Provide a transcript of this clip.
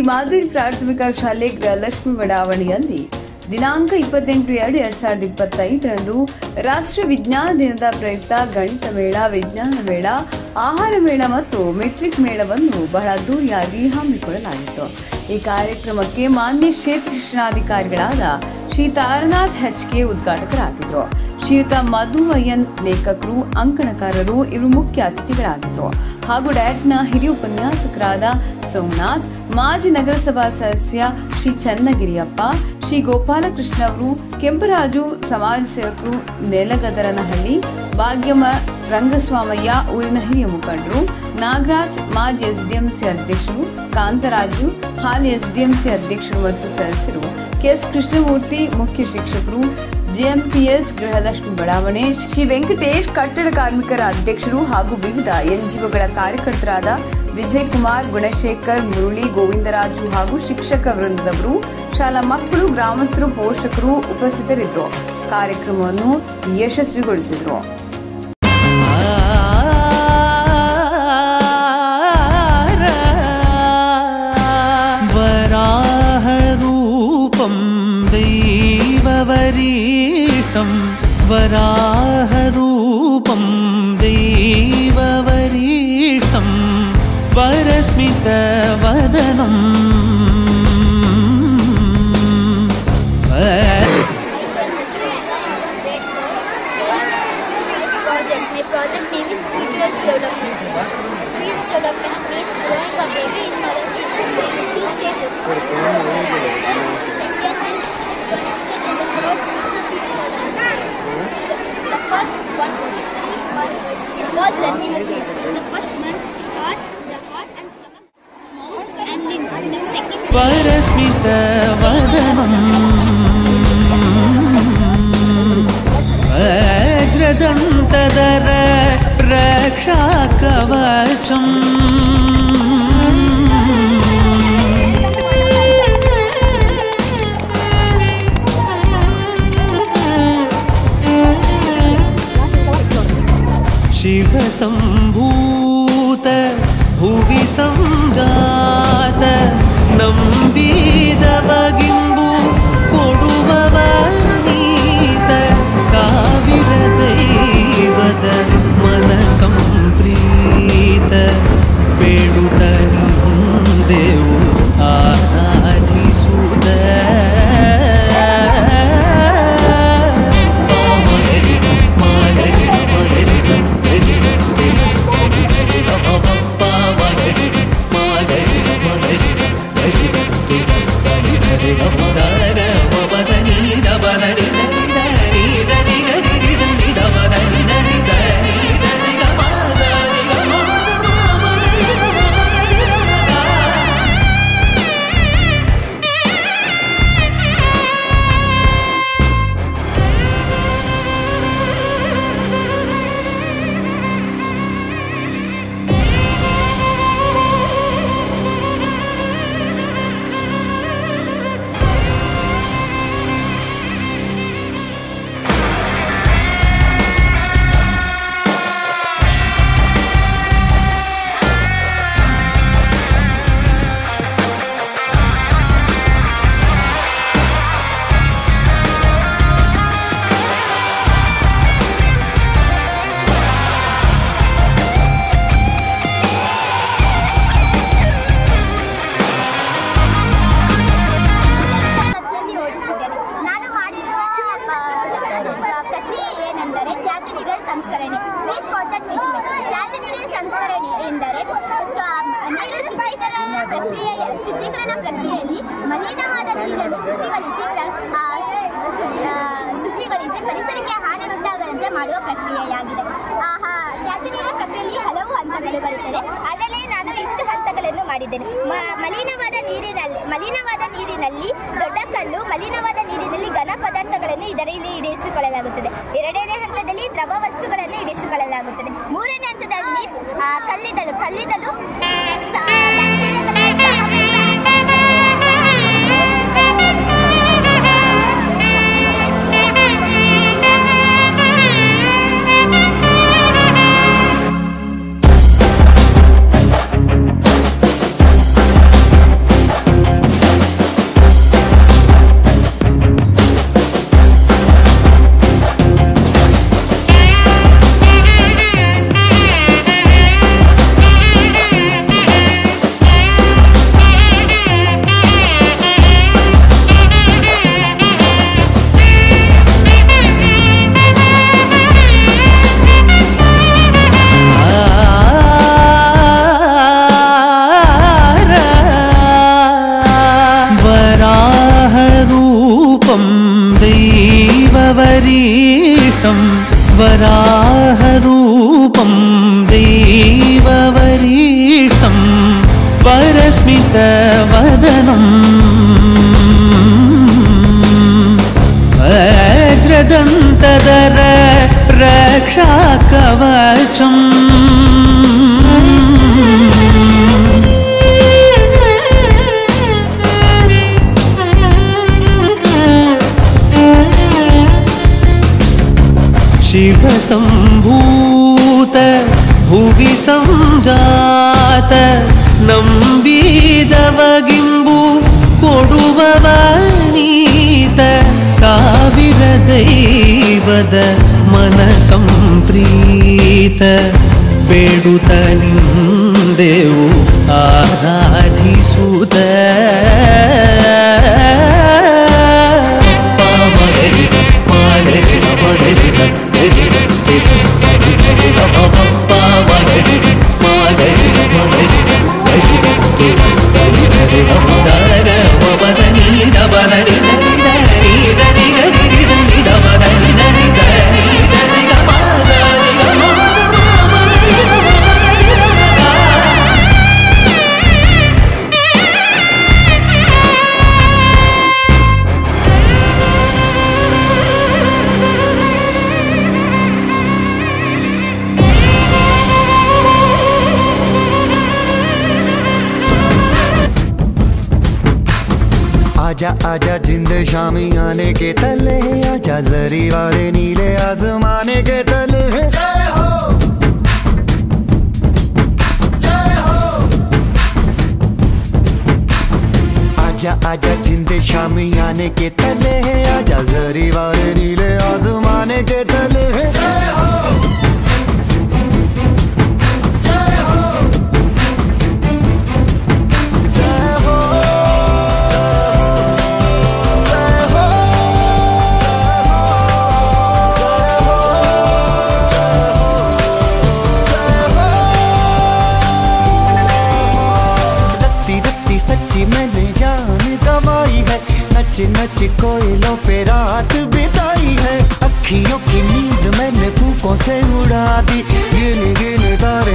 ಶ್ರೀ ಮಾದರಿ ಪ್ರಾಥಮಿಕ ಶಾಲೆ ಗೃಹಲಕ್ಷ್ಮಿ ಬಡಾವಣೆಯಲ್ಲಿ ದಿನಾಂಕ 28/2/2025ರಂದು ರಾಷ್ಟ್ರೀಯ ವಿಜ್ಞಾನ ದಿನದ ಪ್ರಯುಕ್ತ ಗಣಿತ ಮೇಳ, ವಿಜ್ಞಾನ ಮೇಳ, ಆಹಾರ ಮೇಳ ಮತ್ತು ಮೆಟ್ರಿಕ್ ಮೇಳವನ್ನು ಬಹಳ ಅದ್ದೂರಿಯಾಗಿ ಹಮ್ಮಿಕೊಳ್ಳಲಾಗಿತ್ತು. ಈ ಕಾರ್ಯಕ್ರಮಕ್ಕೆ ಮಾನ್ಯ ಕ್ಷೇತ್ರ ಶಿಕ್ಷಣಾಧಿಕಾರಿಗಳಾದ ಶ್ರೀ ತಾರನಾಥ್ HK ಉದ್ಘಾಟಕರಾಗಿದ್ದರು. ಶ್ರೀಯುತ ಮಧು ಅಯ್ಯನ್ ಲೇಖಕರು, ಅಂಕಣಕಾರರು ಇವರು ಮುಖ್ಯ ಅತಿಥಿಗಳಾಗಿದ್ದರು. ಹಾಗೂ ಡಯಟ್ನ ಹಿರಿಯ ಉಪನ್ಯಾಸಕರಾದ ಸೋಮನಾಥ್, ಮಾಜಿ ನಗರಸಭಾ ಸದಸ್ಯ ಶ್ರೀ ಚನ್ನಗಿರಿಯಪ್ಪ, ಶ್ರೀ ಗೋಪಾಲಕೃಷ್ಣ ಅವರು, ಕೆಂಪರಾಜು ಸಮಾಜ ಸೇವಕರು, ನೆಲಗದರನಹಳ್ಳಿ, ಭಾಗ್ಯಮ್ಮ ರಂಗಸ್ವಾಮಯ್ಯ ಊರಿನ ಹಿರಿಯ ಮುಖಂಡರು, ನಾಗರಾಜ್ ಮಾಜಿ SDMC ಅಧ್ಯಕ್ಷರು, ಕಾಂತರಾಜು ಹಾಲಿ SDMC ಅಧ್ಯಕ್ಷರು ಮತ್ತು ಸದಸ್ಯರು, KS ಕೃಷ್ಣಮೂರ್ತಿ ಮುಖ್ಯ ಶಿಕ್ಷಕರು, JMPS ಗೃಹಲಕ್ಷ್ಮಿ ಬಡಾವಣೆ, ಶ್ರೀ ವೆಂಕಟೇಶ್ ಕಟ್ಟಡ ಕಾರ್ಮಿಕರ ಅಧ್ಯಕ್ಷರು ಹಾಗೂ ವಿವಿಧ NGOಗಳ ಕಾರ್ಯಕರ್ತರಾದ ವಿಜಯ್ ಕುಮಾರ್, ಗುಣಶೇಖರ್, ಮುರಳಿ, ಗೋವಿಂದರಾಜು ಹಾಗೂ ಶಿಕ್ಷಕ ವೃಂದದವರು, ಶಾಲಾ ಮಕ್ಕಳು, ಗ್ರಾಮಸ್ಥರು, ಪೋಷಕರು ಉಪಸ್ಥಿತರಿದ್ದರು. ಕಾರ್ಯಕ್ರಮವನ್ನು ಯಶಸ್ವಿಗೊಳಿಸಿದರು. वराहरूपं दैववरीष्टं वरस्मितवदनं My project name is Uterus Development. Fetus development means growing a baby in mother's uterus. There are two stages. First is second stage, embryonic stage, and the third stage is fetal stage. The first 1 to 3 months is called germinal stage. In the first month, the heart and stomach, mouth and limbs. In the second stage, वज्रदन्तधर रक्षाकवचम् शिवसम्भूत भुवि संजात ನಂಬಿದವಗಿಂಬು ಕೊಡುವವನೀತ ಸಾವಿರ ದೈವದ ಮನ ಸಂಪ್ರೀತ ಬೇಡುತ್ತ ನಿಂದೆವು ಆರಾಧಿಸುವುದ ಶುದ್ಧೀಕರಣ ಪ್ರಕ್ರಿಯೆಯಲ್ಲಿ ಮಲಿನವಾದ ನೀರನ್ನು ಶುಚಿಗೊಳಿಸಿ ಪರಿಸರಕ್ಕೆ ಹಾನಿ ಉಂಟಾಗದಂತೆ ಮಾಡುವ ಪ್ರಕ್ರಿಯೆಯಾಗಿದೆ. ತ್ಯಾಜ್ಯ ನೀರಿನ ಪ್ರಕ್ರಿಯೆಯಲ್ಲಿ ಹಲವು ಹಂತಗಳು ಬರುತ್ತದೆ. ಅದರಲ್ಲಿ ನಾನು ಇಷ್ಟು ಹಂತಗಳನ್ನು ಮಾಡಿದ್ದೇನೆ. ಮಲಿನವಾದ ನೀರಿನಲ್ಲಿ ದೊಡ್ಡ ಕಲ್ಲು, ಮಲಿನವಾದ ನೀರಿನಲ್ಲಿ ಘನ ಪದಾರ್ಥಗಳನ್ನು ಇದರಲ್ಲಿ ಇಡಿಸಿಕೊಳ್ಳಲಾಗುತ್ತದೆ. ಎರಡನೇ ಹಂತದಲ್ಲಿ ದ್ರವ ವಸ್ತುಗಳನ್ನು ಇಡಿಸಿಕೊಳ್ಳಲಾಗುತ್ತದೆ. ಮೂರನೇ ಹಂತದಲ್ಲಿ ಕಲ್ಲಿದ್ದಲು वदनं वज्रदन्तधर रक्षाकवचम् शिवसम्भूत भुवि संजात ನಂಬಿದವಗಿಂಬು ಕೊಡುವವನೀತ ಸಾವಿರ ದೈವದ ಮನ ಸಂಪ್ರೀತ ಬೇಡುತ್ತ ನಿಂದೆವು ಆರಾಧಿಸುತ್ತ आजा आजा जिंद शामी आने के तले, आजा जरी वाले नीले आसमाने के तले। जय हो जय हो। आजा आजा जिंद शामी आने के तले, आजा जरी वाले नीले आसमाने के तले। जय हो सच्ची मैंने जान गवाई है, नच नच कोयलों पे रात बिताई है। अखियों की नींद मैंने फूकों से उड़ा दी, गिन गिन तारे